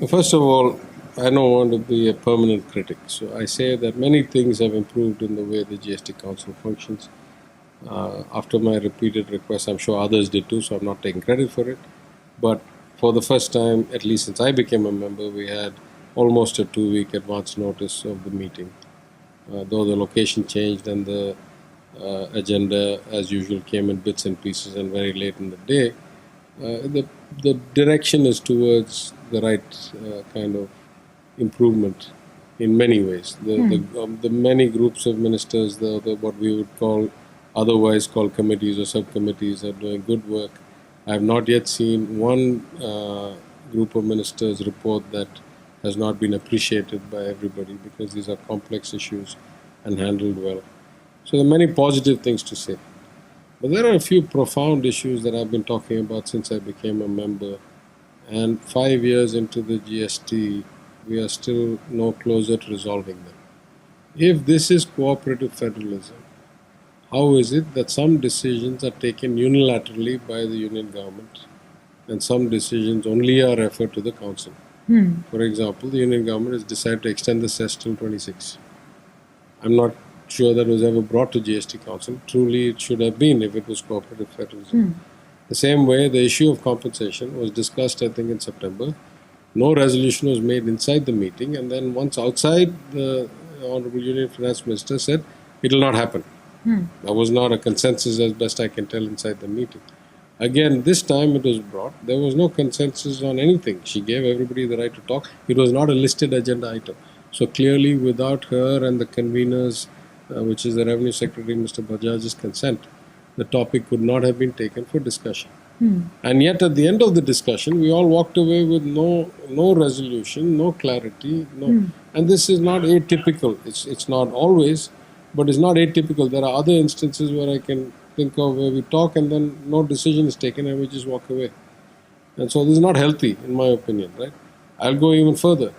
First of all, I don't want to be a permanent critic. So I say that many things have improved in the way the GST Council functions. After my repeated requests, I'm sure others did too, so I'm not taking credit for it. But for the first time, at least since I became a member, we had almost a 2-week advance notice of the meeting. Though the location changed and the agenda, as usual, came in bits and pieces and very late in the day, the direction is towards the right kind of improvement in many ways. The many groups of ministers, the what we would call otherwise called committees or subcommittees, are doing good work. I have not yet seen one group of ministers report that has not been appreciated by everybody, because these are complex issues and handled well. So there are many positive things to say. But there are a few profound issues that I've been talking about since I became a member. And 5 years into the GST, we are still no closer to resolving them. If this is cooperative federalism, how is it that some decisions are taken unilaterally by the union government and some decisions only are referred to the council? For example, the union government has decided to extend the cess till 26. I'm not sure that was ever brought to GST Council. Truly, it should have been if it was cooperative federalism. The same way, the issue of compensation was discussed, I think, in September. No resolution was made inside the meeting, and then once outside, the Honorable Union Finance Minister said it will not happen. There was not a consensus, as best I can tell, inside the meeting. Again, this time it was brought. There was no consensus on anything. She gave everybody the right to talk. It was not a listed agenda item. So clearly, without her and the conveners, which is the Revenue Secretary, Mr. Bajaj's consent, the topic could not have been taken for discussion. And yet, at the end of the discussion, we all walked away with no resolution, no clarity. And this is not atypical. It's not always, but it's not atypical. There are other instances where I can think of where we talk and then no decision is taken and we just walk away. And so this is not healthy, in my opinion, right? I'll go even further.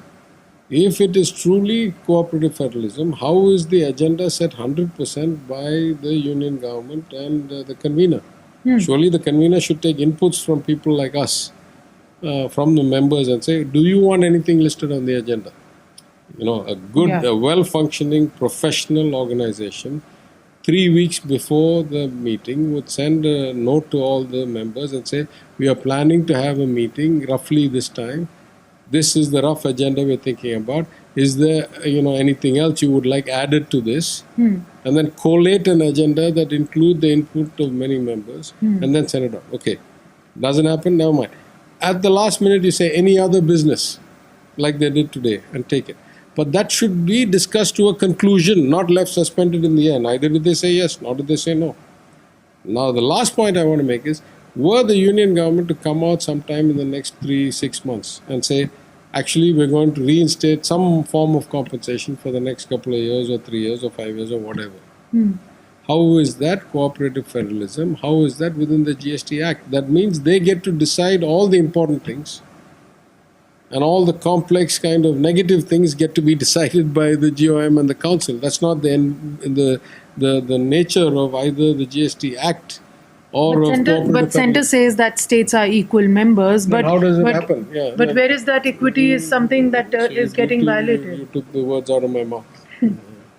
If it is truly cooperative federalism, how is the agenda set 100% by the union government and the convener? Surely the convener should take inputs from people like us, from the members, and say, do you want anything listed on the agenda? You know, a well-functioning professional organization 3 weeks before the meeting would send a note to all the members and say, we are planning to have a meeting roughly this time. This is the rough agenda we're thinking about. Is there, anything else you would like added to this? And then collate an agenda that include the input of many members and then send it out. Okay, doesn't happen, never mind. At the last minute, you say any other business, like they did today, and take it. But that should be discussed to a conclusion, not left suspended in the air. Neither did they say yes, nor did they say no. Now, the last point I want to make is, were the union government to come out sometime in the next 3-6 months and say, actually, we're going to reinstate some form of compensation for the next couple of years or 3 years or 5 years or whatever. How is that cooperative federalism? How is that within the GST Act? That means they get to decide all the important things, and all the complex kind of negative things get to be decided by the GOM and the council. That's not the nature of either the GST Act or but Centre says that states are equal members. But how does it happen? But where is that equity is something that is getting violated? You took the words out of my mouth.